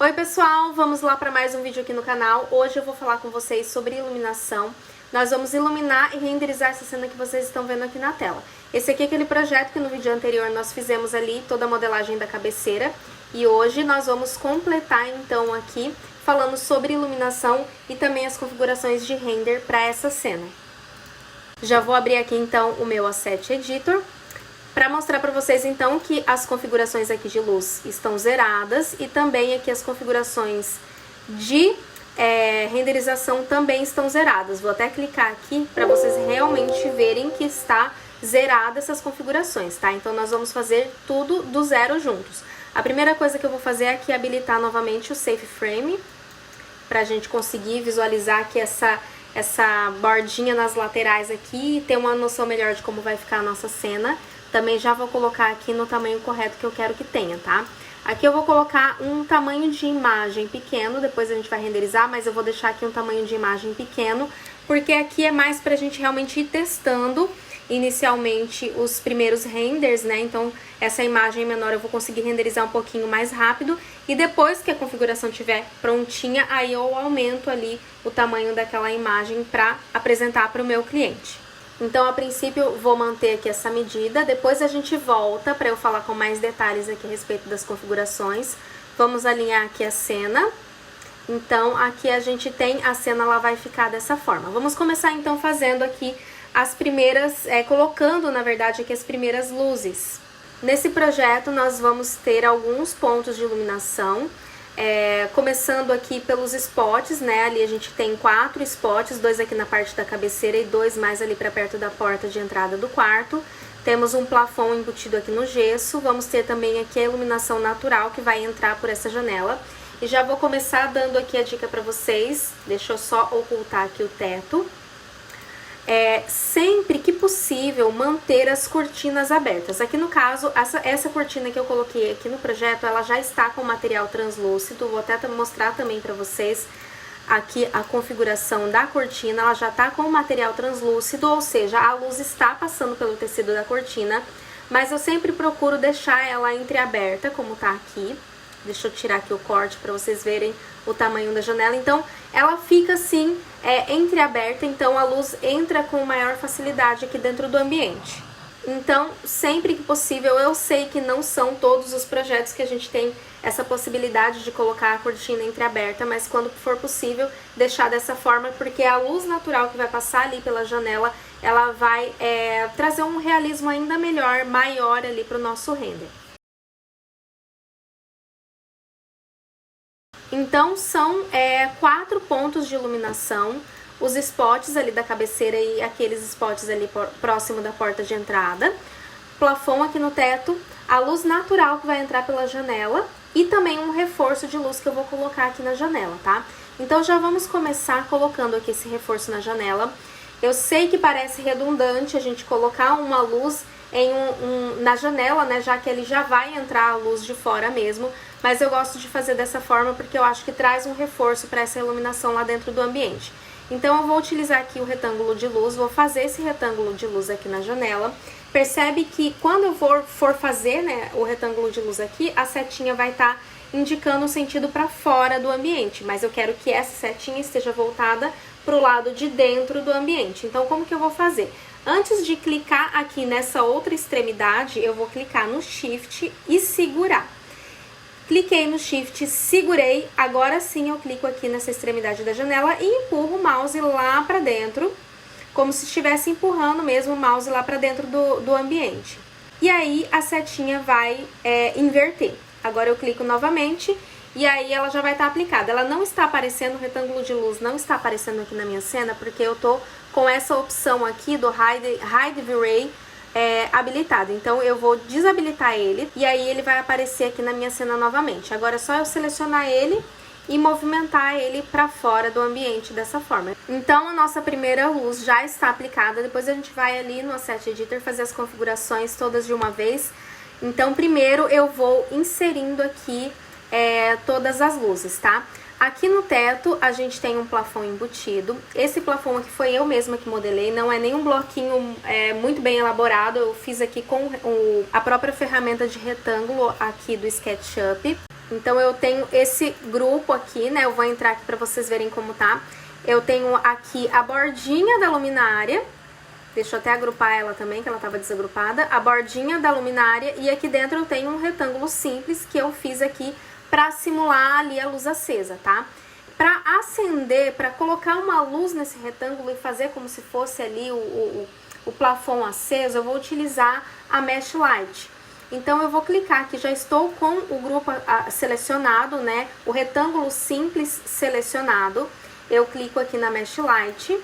Oi pessoal, vamos lá para mais um vídeo aqui no canal. Hoje eu vou falar com vocês sobre iluminação. Nós vamos iluminar e renderizar essa cena que vocês estão vendo aqui na tela. Esse aqui é aquele projeto que no vídeo anterior nós fizemos ali toda a modelagem da cabeceira. E hoje nós vamos completar então aqui falando sobre iluminação e também as configurações de render para essa cena. Já vou abrir aqui então o meu Asset Editor para mostrar para vocês então que as configurações aqui de luz estão zeradas e também aqui as configurações de renderização também estão zeradas. Vou até clicar aqui para vocês realmente verem que está zerada essas configurações, tá? Então nós vamos fazer tudo do zero juntos. A primeira coisa que eu vou fazer aqui é habilitar novamente o Safe Frame, para a gente conseguir visualizar aqui essa bordinha nas laterais aqui e ter uma noção melhor de como vai ficar a nossa cena. Também já vou colocar aqui no tamanho correto que eu quero que tenha, tá? Aqui eu vou colocar um tamanho de imagem pequeno, depois a gente vai renderizar, mas eu vou deixar aqui um tamanho de imagem pequeno, porque aqui é mais pra gente realmente ir testando inicialmente os primeiros renders, né? Então, essa imagem menor eu vou conseguir renderizar um pouquinho mais rápido e depois que a configuração estiver prontinha, aí eu aumento ali o tamanho daquela imagem pra apresentar para o meu cliente. Então, a princípio, vou manter aqui essa medida, depois a gente volta para eu falar com mais detalhes aqui a respeito das configurações. Vamos alinhar aqui a cena. Então, aqui a gente tem a cena, ela vai ficar dessa forma. Vamos começar então fazendo aqui as primeiras, colocando na verdade aqui as primeiras luzes. Nesse projeto nós vamos ter alguns pontos de iluminação. Começando aqui pelos spots, né? Ali a gente tem 4 spots, 2 aqui na parte da cabeceira e 2 mais ali para perto da porta de entrada do quarto. Temos um plafond embutido aqui no gesso. Vamos ter também aqui a iluminação natural que vai entrar por essa janela. E já vou começar dando aqui a dica para vocês. Deixa eu só ocultar aqui o teto. Sempre que possível, manter as cortinas abertas. Aqui no caso, essa cortina que eu coloquei aqui no projeto, ela já está com material translúcido. Vou até mostrar também para vocês aqui a configuração da cortina. Ela já está com material translúcido, ou seja, a luz está passando pelo tecido da cortina, mas eu sempre procuro deixar ela entreaberta, como tá aqui. Deixa eu tirar aqui o corte para vocês verem o tamanho da janela. Então, ela fica assim, entreaberta, então a luz entra com maior facilidade aqui dentro do ambiente. Então, sempre que possível, eu sei que não são todos os projetos que a gente tem essa possibilidade de colocar a cortina entreaberta, mas quando for possível, deixar dessa forma, porque a luz natural que vai passar ali pela janela, ela vai trazer um realismo ainda melhor, maior ali para o nosso render. Então, são 4 pontos de iluminação, os spots ali da cabeceira e aqueles spots ali próximo da porta de entrada, plafond aqui no teto, a luz natural que vai entrar pela janela e também um reforço de luz que eu vou colocar aqui na janela, tá? Então, já vamos começar colocando aqui esse reforço na janela. Eu sei que parece redundante a gente colocar uma luz na janela, né, já que ele já vai entrar a luz de fora mesmo, mas eu gosto de fazer dessa forma porque eu acho que traz um reforço para essa iluminação lá dentro do ambiente. Então eu vou utilizar aqui o retângulo de luz, vou fazer esse retângulo de luz aqui na janela. Percebe que quando eu for fazer, né, o retângulo de luz aqui, a setinha vai estar indicando o sentido para fora do ambiente, mas eu quero que essa setinha esteja voltada para o lado de dentro do ambiente. Então como que eu vou fazer? Antes de clicar aqui nessa outra extremidade, eu vou clicar no Shift e segurar. Cliquei no Shift, segurei, agora sim eu clico aqui nessa extremidade da janela e empurro o mouse lá pra dentro, como se estivesse empurrando mesmo o mouse lá pra dentro do ambiente. E aí a setinha vai inverter. Agora eu clico novamente e aí ela já vai estar aplicada. Ela não está aparecendo, o retângulo de luz não está aparecendo aqui na minha cena, porque eu tô com essa opção aqui do Hide V-Ray habilitado. Então eu vou desabilitar ele e aí ele vai aparecer aqui na minha cena novamente. Agora é só eu selecionar ele e movimentar ele para fora do ambiente dessa forma. Então a nossa primeira luz já está aplicada, depois a gente vai ali no Asset Editor fazer as configurações todas de uma vez. Então primeiro eu vou inserindo aqui todas as luzes, tá? Aqui no teto a gente tem um plafond embutido. Esse plafond aqui foi eu mesma que modelei, não é nenhum bloquinho muito bem elaborado. Eu fiz aqui com a própria ferramenta de retângulo aqui do SketchUp. Então eu tenho esse grupo aqui, né? Eu vou entrar aqui pra vocês verem como tá. Eu tenho aqui a bordinha da luminária. Deixa eu até agrupar ela também, que ela tava desagrupada. A bordinha da luminária e aqui dentro eu tenho um retângulo simples que eu fiz aqui pra simular ali a luz acesa, tá? Pra acender, pra colocar uma luz nesse retângulo e fazer como se fosse ali o plafond aceso, eu vou utilizar a Mesh Light. Então eu vou clicar aqui, já estou com o grupo selecionado, né? O retângulo simples selecionado. Eu clico aqui na Mesh Light.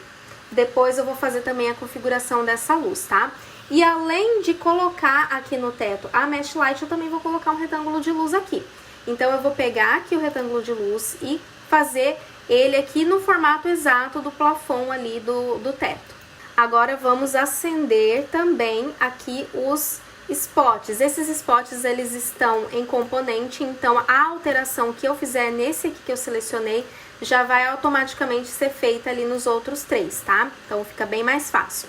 Depois eu vou fazer também a configuração dessa luz, tá? E além de colocar aqui no teto a Mesh Light, eu também vou colocar um retângulo de luz aqui. Então eu vou pegar aqui o retângulo de luz e fazer ele aqui no formato exato do plafond ali do teto. Agora vamos acender também aqui os spots. Esses spots eles estão em componente, então a alteração que eu fizer nesse aqui que eu selecionei já vai automaticamente ser feita ali nos outros três, tá? Então fica bem mais fácil.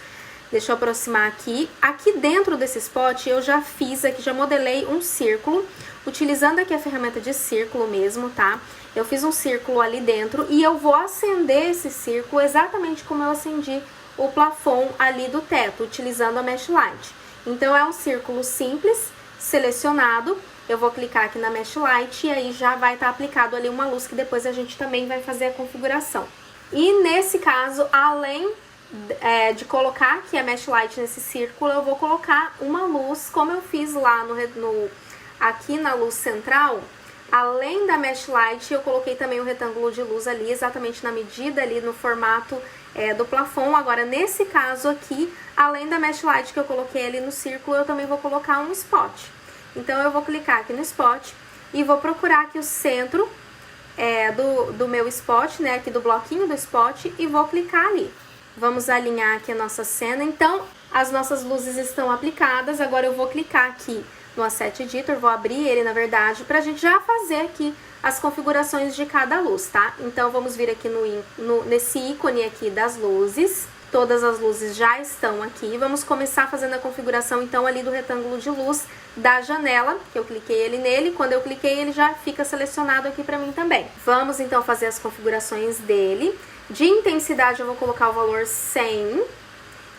Deixa eu aproximar aqui. Aqui dentro desse spot eu já fiz aqui, já modelei um círculo, utilizando aqui a ferramenta de círculo mesmo, tá? Eu fiz um círculo ali dentro e eu vou acender esse círculo exatamente como eu acendi o plafond ali do teto, utilizando a Mesh Light. Então é um círculo simples, selecionado. Eu vou clicar aqui na Mesh Light e aí já vai estar aplicado ali uma luz que depois a gente também vai fazer a configuração. E nesse caso, além de colocar aqui a Mesh Light nesse círculo, eu vou colocar uma luz, como eu fiz lá aqui na luz central. Além da Mesh Light, eu coloquei também um retângulo de luz ali, exatamente na medida ali no formato do plafond. Agora, nesse caso aqui, além da Mesh Light que eu coloquei ali no círculo, eu também vou colocar um spot. Então, eu vou clicar aqui no spot e vou procurar aqui o centro do meu spot, né, aqui do bloquinho do spot, e vou clicar ali. Vamos alinhar aqui a nossa cena. Então, as nossas luzes estão aplicadas. Agora eu vou clicar aqui no Asset Editor, vou abrir ele, na verdade, pra gente já fazer aqui as configurações de cada luz, tá? Então, vamos vir aqui nesse ícone aqui das luzes. Todas as luzes já estão aqui. Vamos começar fazendo a configuração, então, ali do retângulo de luz da janela, que eu cliquei nele. Quando eu cliquei, ele já fica selecionado aqui pra mim também. Vamos, então, fazer as configurações dele. De intensidade, eu vou colocar o valor 100.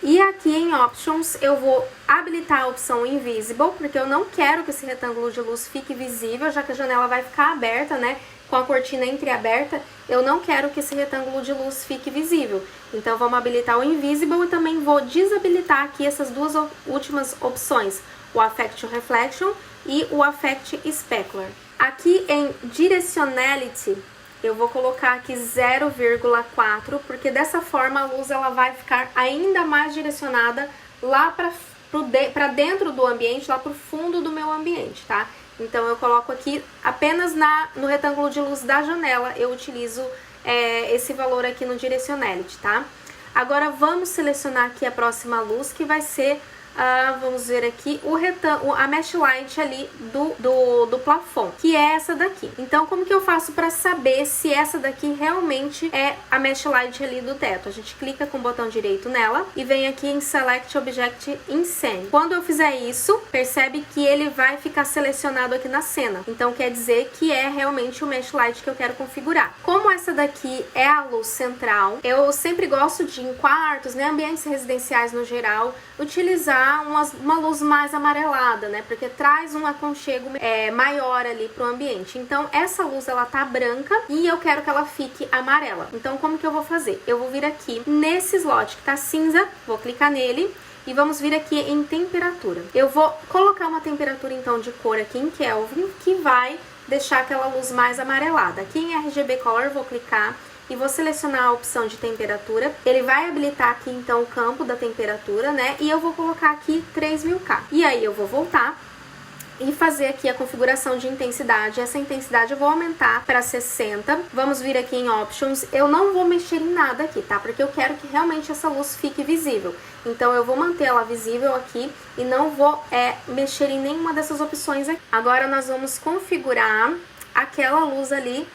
E aqui em Options, eu vou habilitar a opção Invisible, porque eu não quero que esse retângulo de luz fique visível, já que a janela vai ficar aberta, né? Com a cortina entreaberta, eu não quero que esse retângulo de luz fique visível. Então, vamos habilitar o Invisible e também vou desabilitar aqui essas duas últimas opções, o Affect Reflection e o Affect Specular. Aqui em Directionality, eu vou colocar aqui 0,4, porque dessa forma a luz ela vai ficar ainda mais direcionada lá para dentro do ambiente, lá para o fundo do meu ambiente, tá? Então eu coloco aqui apenas no retângulo de luz da janela, eu utilizo esse valor aqui no Directionality, tá? Agora vamos selecionar aqui a próxima luz, que vai ser, vamos ver aqui, a Mesh Light ali do plafond, que é essa daqui. Então, como que eu faço para saber se essa daqui realmente é a Mesh Light ali do teto? A gente clica com o botão direito nela e vem aqui em Select Object in Scene. Quando eu fizer isso, percebe que ele vai ficar selecionado aqui na cena. Então, quer dizer que é realmente o Mesh Light que eu quero configurar. Como essa daqui é a luz central, eu sempre gosto de, em quartos, né, ambientes residenciais no geral, utilizar uma luz mais amarelada, né? Porque traz um aconchego maior ali pro ambiente. Então, essa luz, ela tá branca e eu quero que ela fique amarela. Então, como que eu vou fazer? Eu vou vir aqui nesse slot que tá cinza, vou clicar nele e vamos vir aqui em temperatura. Eu vou colocar uma temperatura, então, de cor aqui em Kelvin, que vai deixar aquela luz mais amarelada. Aqui em RGB Color, vou clicar e vou selecionar a opção de temperatura. Ele vai habilitar aqui, então, o campo da temperatura, né? E eu vou colocar aqui 3000K. E aí, eu vou voltar e fazer aqui a configuração de intensidade. Essa intensidade eu vou aumentar para 60. Vamos vir aqui em Options. Eu não vou mexer em nada aqui, tá? Porque eu quero que realmente essa luz fique visível. Então, eu vou manter ela visível aqui e não vou mexer em nenhuma dessas opções aqui. Agora, nós vamos configurar aquela luz ali,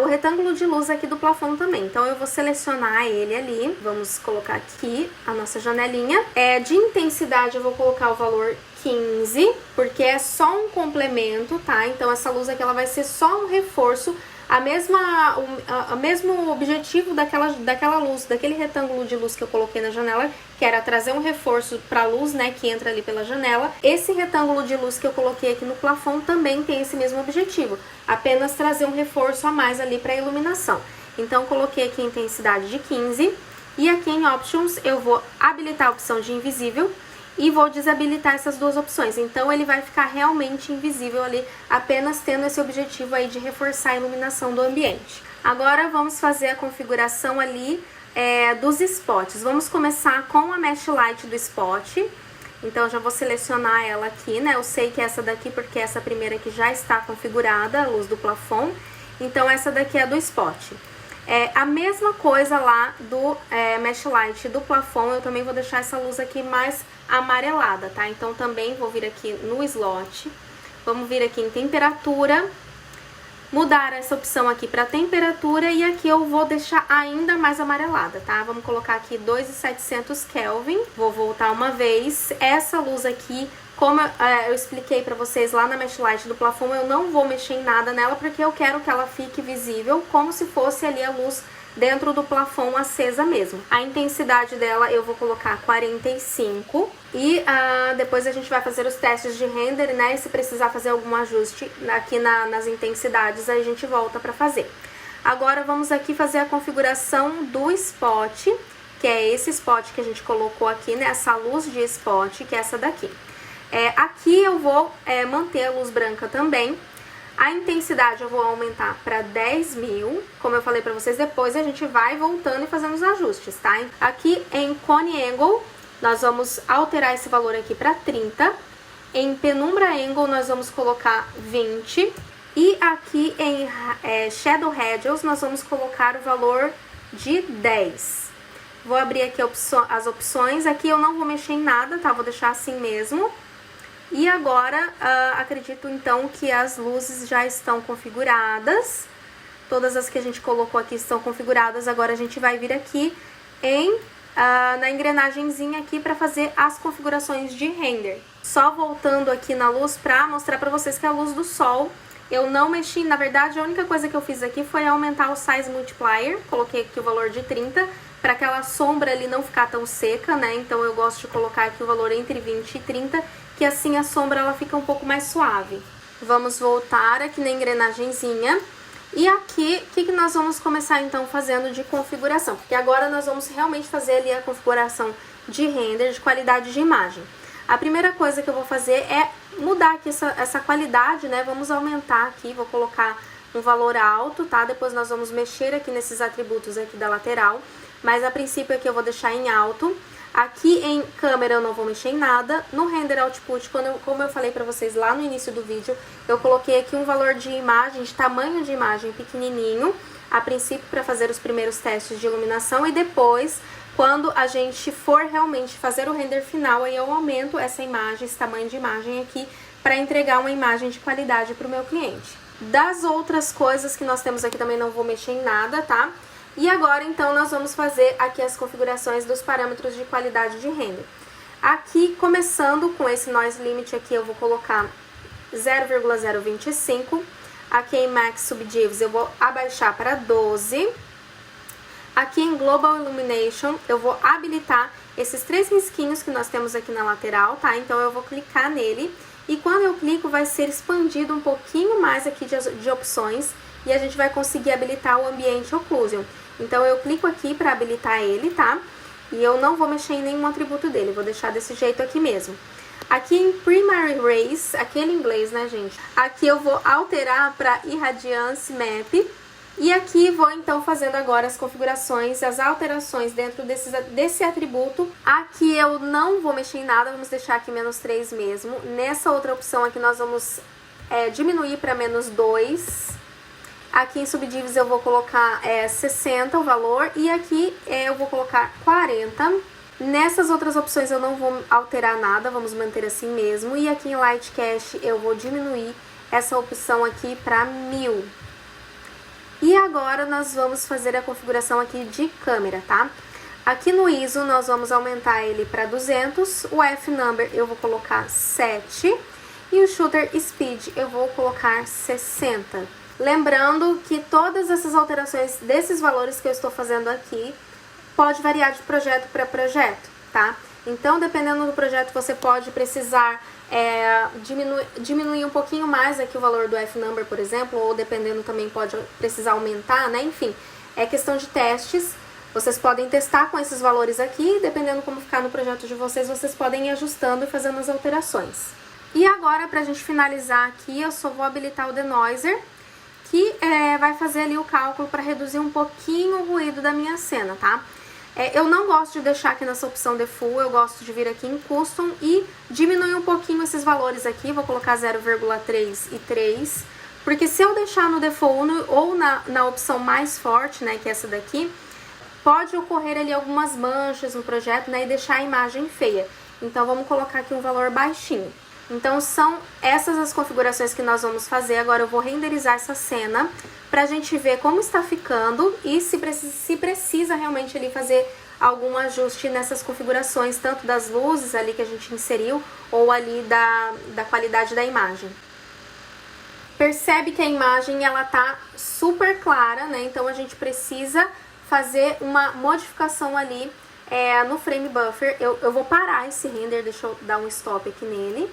o retângulo de luz aqui do plafond também. Então, eu vou selecionar ele ali. Vamos colocar aqui a nossa janelinha. De intensidade, eu vou colocar o valor 15, porque é só um complemento, tá? Então essa luz aqui ela vai ser só um reforço, o mesmo objetivo daquela luz, daquele retângulo de luz que eu coloquei na janela, que era trazer um reforço para a luz, né, que entra ali pela janela. Esse retângulo de luz que eu coloquei aqui no plafond também tem esse mesmo objetivo, apenas trazer um reforço a mais ali para a iluminação. Então coloquei aqui intensidade de 15 e aqui em Options eu vou habilitar a opção de invisível e vou desabilitar essas duas opções. Então ele vai ficar realmente invisível ali, apenas tendo esse objetivo aí de reforçar a iluminação do ambiente. Agora vamos fazer a configuração ali dos spots. Vamos começar com a Mesh Light do spot. Então já vou selecionar ela aqui, né? Eu sei que é essa daqui porque essa primeira aqui já está configurada, a luz do plafond. Então essa daqui é do spot. A mesma coisa lá do Mesh Light do plafond, eu também vou deixar essa luz aqui mais amarelada, tá? Então também vou vir aqui no slot, vamos vir aqui em temperatura, mudar essa opção aqui para temperatura e aqui eu vou deixar ainda mais amarelada, tá? Vamos colocar aqui 2700 Kelvin, vou voltar uma vez. Essa luz aqui, como eu expliquei pra vocês lá na Mesh Light do plafond, eu não vou mexer em nada nela porque eu quero que ela fique visível como se fosse ali a luz dentro do plafond acesa mesmo. A intensidade dela eu vou colocar 45 e depois a gente vai fazer os testes de render, né? E se precisar fazer algum ajuste aqui nas intensidades, a gente volta pra fazer. Agora vamos aqui fazer a configuração do spot, que é esse spot que a gente colocou aqui, né? Essa luz de spot, que é essa daqui. Aqui eu vou manter a luz branca também. A intensidade eu vou aumentar para 10.000, como eu falei para vocês, depois a gente vai voltando e fazendo os ajustes, tá? Aqui em Cone Angle, nós vamos alterar esse valor aqui para 30. Em Penumbra Angle, nós vamos colocar 20. E aqui em Shadow Radius, nós vamos colocar o valor de 10. Vou abrir aqui as opções. Aqui eu não vou mexer em nada, tá? Vou deixar assim mesmo. E agora, acredito então que as luzes já estão configuradas. Todas as que a gente colocou aqui estão configuradas. Agora a gente vai vir aqui na engrenagemzinha aqui para fazer as configurações de render. Só voltando aqui na luz para mostrar para vocês que a luz do sol eu não mexi. Na verdade, a única coisa que eu fiz aqui foi aumentar o Size Multiplier. Coloquei aqui o valor de 30 para aquela sombra ali não ficar tão seca, né? Então eu gosto de colocar aqui o valor entre 20 e 30, que assim a sombra ela fica um pouco mais suave. Vamos voltar aqui na engrenagemzinha. E aqui, o que nós vamos começar então fazendo de configuração? Porque agora nós vamos realmente fazer ali a configuração de render, de qualidade de imagem. A primeira coisa que eu vou fazer é mudar aqui essa qualidade, né? Vamos aumentar aqui, vou colocar um valor alto, tá? Depois nós vamos mexer aqui nesses atributos aqui da lateral, mas a princípio aqui eu vou deixar em alto. Aqui em câmera eu não vou mexer em nada. No render output, como eu falei pra vocês lá no início do vídeo, eu coloquei aqui um valor de imagem, de tamanho de imagem pequenininho, a princípio para fazer os primeiros testes de iluminação, e depois, quando a gente for realmente fazer o render final, aí eu aumento essa imagem, esse tamanho de imagem aqui, para entregar uma imagem de qualidade para o meu cliente. Das outras coisas que nós temos aqui também não vou mexer em nada, tá? E agora, então, nós vamos fazer aqui as configurações dos parâmetros de qualidade de render. Aqui, começando com esse Noise Limit aqui, eu vou colocar 0,025. Aqui em Max Subdivisions, eu vou abaixar para 12. Aqui em Global Illumination, eu vou habilitar esses 3 risquinhos que nós temos aqui na lateral, tá? Então, eu vou clicar nele. E quando eu clico, vai ser expandido um pouquinho mais aqui de opções. E a gente vai conseguir habilitar o Ambient Occlusion. Então, eu clico aqui para habilitar ele, tá? E eu não vou mexer em nenhum atributo dele, vou deixar desse jeito aqui mesmo. Aqui em Primary Rays, aquele em inglês, né, gente? Aqui eu vou alterar para Irradiance Map. E aqui vou, então, fazendo agora as configurações, as alterações dentro desse atributo. Aqui eu não vou mexer em nada, vamos deixar aqui -3 mesmo. Nessa outra opção aqui nós vamos diminuir para -2. Aqui em Subdivisions eu vou colocar 60 o valor e aqui eu vou colocar 40. Nessas outras opções eu não vou alterar nada, vamos manter assim mesmo. E aqui em Light Cache eu vou diminuir essa opção aqui para 1000. E agora nós vamos fazer a configuração aqui de câmera, tá? Aqui no ISO nós vamos aumentar ele para 200, o F-Number eu vou colocar 7 e o Shutter Speed eu vou colocar 60. Lembrando que todas essas alterações desses valores que eu estou fazendo aqui pode variar de projeto para projeto, tá? Então, dependendo do projeto, você pode precisar diminuir um pouquinho mais aqui o valor do F-Number, por exemplo, ou dependendo também pode precisar aumentar, né? Enfim, é questão de testes. Vocês podem testar com esses valores aqui, dependendo como ficar no projeto de vocês, vocês podem ir ajustando e fazendo as alterações. E agora, pra gente finalizar aqui, eu só vou habilitar o Denoiser, que vai fazer ali o cálculo para reduzir um pouquinho o ruído da minha cena, tá? Eu não gosto de deixar aqui nessa opção Default, eu gosto de vir aqui em Custom e diminuir um pouquinho esses valores aqui, vou colocar 0,3 e 3, porque se eu deixar no Default ou na opção mais forte, né, que é essa daqui, pode ocorrer ali algumas manchas no projeto, né, e deixar a imagem feia. Então vamos colocar aqui um valor baixinho. Então são essas as configurações que nós vamos fazer. Agora eu vou renderizar essa cena pra gente ver como está ficando e se precisa realmente ali fazer algum ajuste nessas configurações, tanto das luzes ali que a gente inseriu ou ali da qualidade da imagem. Percebe que a imagem ela tá super clara, né? Então a gente precisa fazer uma modificação ali no frame buffer. Eu vou parar esse render, deixa eu dar um stop aqui nele.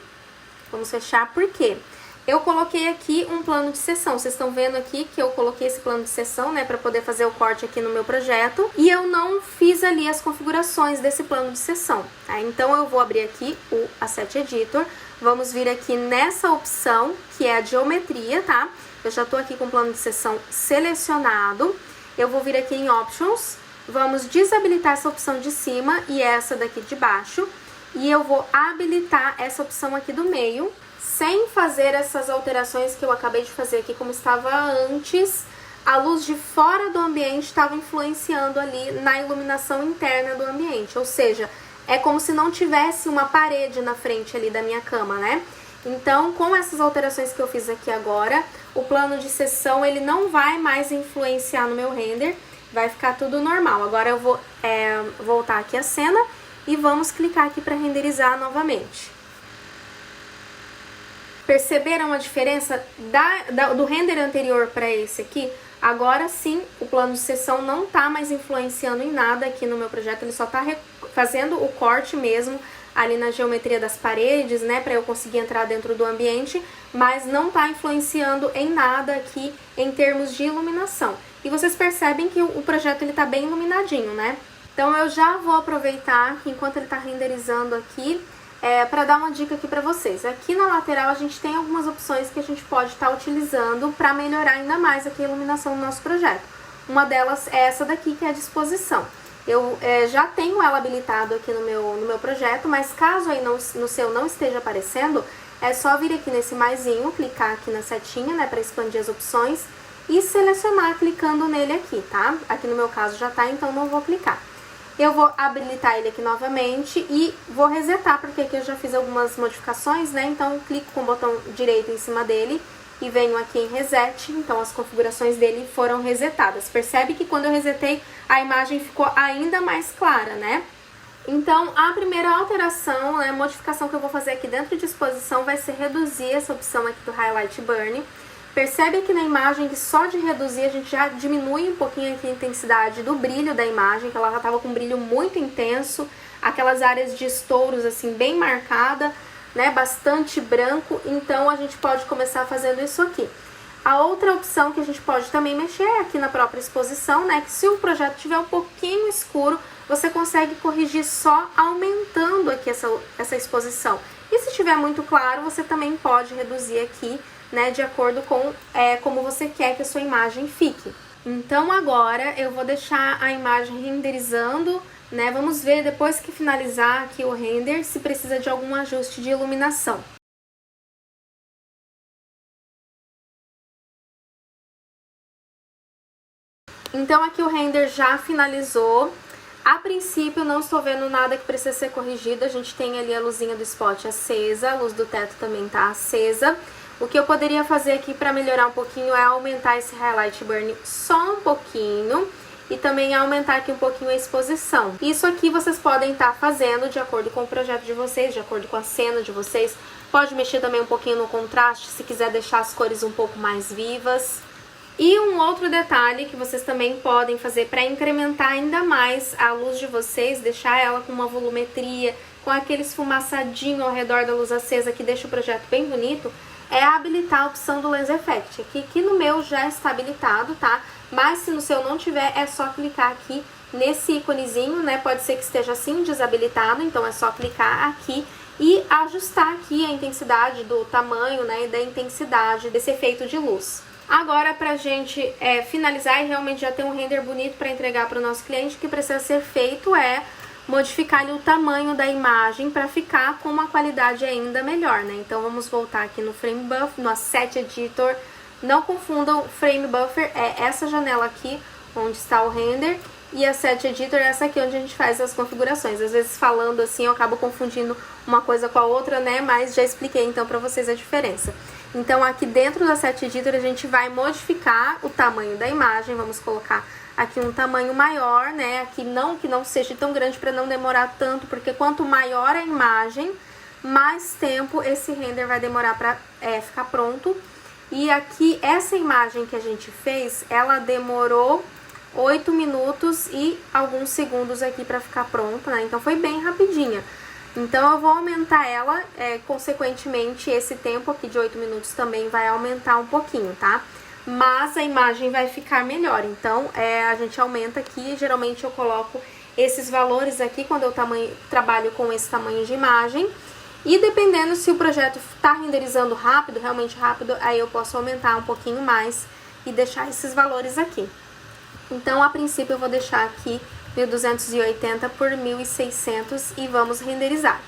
Vamos fechar, por quê? Eu coloquei aqui um plano de seção, vocês estão vendo aqui que eu coloquei esse plano de seção, né, para poder fazer o corte aqui no meu projeto, e eu não fiz ali as configurações desse plano de seção, tá? Então eu vou abrir aqui o Asset Editor, vamos vir aqui nessa opção, que é a geometria, tá? Eu já tô aqui com o plano de seção selecionado, eu vou vir aqui em Options, vamos desabilitar essa opção de cima e essa daqui de baixo, e eu vou habilitar essa opção aqui do meio, sem fazer essas alterações que eu acabei de fazer aqui como estava antes. A luz de fora do ambiente estava influenciando ali na iluminação interna do ambiente, ou seja, é como se não tivesse uma parede na frente ali da minha cama, né? Então, com essas alterações que eu fiz aqui agora, o plano de seção ele não vai mais influenciar no meu render, vai ficar tudo normal. Agora eu vou voltar aqui a cena e vamos clicar aqui para renderizar novamente. Perceberam a diferença do render anterior para esse aqui? Agora sim, o plano de seção não está mais influenciando em nada aqui no meu projeto, ele só está fazendo o corte mesmo ali na geometria das paredes, né, para eu conseguir entrar dentro do ambiente, mas não está influenciando em nada aqui em termos de iluminação. E vocês percebem que o projeto ele está bem iluminadinho, né? Então eu já vou aproveitar que enquanto ele está renderizando aqui, para dar uma dica aqui para vocês. Aqui na lateral a gente tem algumas opções que a gente pode estar utilizando para melhorar ainda mais aqui a iluminação do nosso projeto. Uma delas é essa daqui, que é a disposição. Eu já tenho ela habilitado aqui no meu projeto, mas caso aí no seu não esteja aparecendo, é só vir aqui nesse maisinho, clicar aqui na setinha, né, para expandir as opções e selecionar clicando nele aqui, tá? Aqui no meu caso já tá, então não vou clicar. Eu vou habilitar ele aqui novamente e vou resetar, porque aqui eu já fiz algumas modificações, né? Então eu clico com o botão direito em cima dele e venho aqui em Reset, então as configurações dele foram resetadas. Percebe que quando eu resetei, a imagem ficou ainda mais clara, né? Então, a primeira alteração, né, modificação que eu vou fazer aqui dentro de exposição vai ser reduzir essa opção aqui do Highlight Burn. Percebe aqui na imagem que só de reduzir a gente já diminui um pouquinho aqui a intensidade do brilho da imagem, que ela já estava com um brilho muito intenso, aquelas áreas de estouros assim bem marcada, né, bastante branco, então a gente pode começar fazendo isso aqui. A outra opção que a gente pode também mexer é aqui na própria exposição, né, que se o projeto tiver um pouquinho escuro, você consegue corrigir só aumentando aqui essa exposição. E se estiver muito claro, você também pode reduzir aqui, né, de acordo com como você quer que a sua imagem fique. Então agora eu vou deixar a imagem renderizando, né, vamos ver depois que finalizar aqui o render se precisa de algum ajuste de iluminação. Então aqui o render já finalizou. A princípio eu não estou vendo nada que precisa ser corrigido, a gente tem ali a luzinha do spot acesa, a luz do teto também está acesa. O que eu poderia fazer aqui para melhorar um pouquinho é aumentar esse Highlight Burn só um pouquinho e também aumentar aqui um pouquinho a exposição. Isso aqui vocês podem estar fazendo de acordo com o projeto de vocês, de acordo com a cena de vocês. Pode mexer também um pouquinho no contraste, se quiser deixar as cores um pouco mais vivas. E um outro detalhe que vocês também podem fazer para incrementar ainda mais a luz de vocês, deixar ela com uma volumetria, com aquele esfumaçadinho ao redor da luz acesa que deixa o projeto bem bonito, é habilitar a opção do Lens Effect. Aqui no meu já está habilitado, tá? Mas se no seu não tiver, é só clicar aqui nesse íconezinho, né? Pode ser que esteja assim desabilitado, então é só clicar aqui e ajustar aqui a intensidade do tamanho, né? E da intensidade desse efeito de luz. Agora, pra gente finalizar e realmente já ter um render bonito para entregar para o nosso cliente, o que precisa ser feito é modificar ali o tamanho da imagem para ficar com uma qualidade ainda melhor, né? Então vamos voltar aqui no Frame Buffer, no Asset Editor. Não confundam, Frame Buffer é essa janela aqui, onde está o render, e Asset Editor é essa aqui onde a gente faz as configurações. Às vezes falando assim eu acabo confundindo uma coisa com a outra, né? Mas já expliquei então para vocês a diferença. Então aqui dentro do Asset Editor a gente vai modificar o tamanho da imagem, vamos colocar aqui um tamanho maior, né? Aqui não que não seja tão grande para não demorar tanto, porque quanto maior a imagem, mais tempo esse render vai demorar para ficar pronto. E aqui essa imagem que a gente fez, ela demorou 8 minutos e alguns segundos aqui para ficar pronta, né? Então foi bem rapidinha. Então eu vou aumentar ela, consequentemente esse tempo aqui de 8 minutos também vai aumentar um pouquinho, tá? Mas a imagem vai ficar melhor, então a gente aumenta aqui, geralmente eu coloco esses valores aqui quando eu trabalho com esse tamanho de imagem. E dependendo se o projeto está renderizando rápido, realmente rápido, aí eu posso aumentar um pouquinho mais e deixar esses valores aqui. Então a princípio eu vou deixar aqui 1280 por 1600 e vamos renderizar.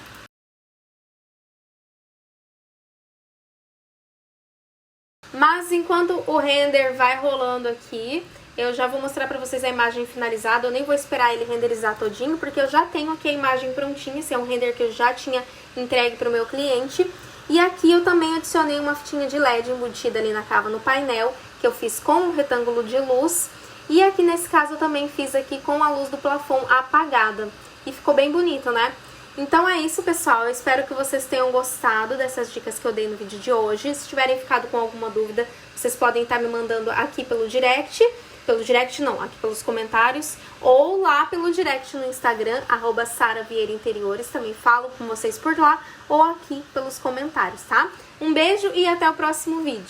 Mas enquanto o render vai rolando aqui, eu já vou mostrar pra vocês a imagem finalizada. Eu nem vou esperar ele renderizar todinho, porque eu já tenho aqui a imagem prontinha. Esse é um render que eu já tinha entregue pro meu cliente. E aqui eu também adicionei uma fitinha de LED embutida ali na cava no painel, que eu fiz com um retângulo de luz. E aqui nesse caso eu também fiz aqui com a luz do plafond apagada. E ficou bem bonito, né? Então é isso, pessoal. Eu espero que vocês tenham gostado dessas dicas que eu dei no vídeo de hoje. Se tiverem ficado com alguma dúvida, vocês podem estar me mandando aqui pelo direct. Pelo direct não, aqui pelos comentários. Ou lá pelo direct no Instagram, @SaraVieiraInteriores. Também falo com vocês por lá. Ou aqui pelos comentários, tá? Um beijo e até o próximo vídeo.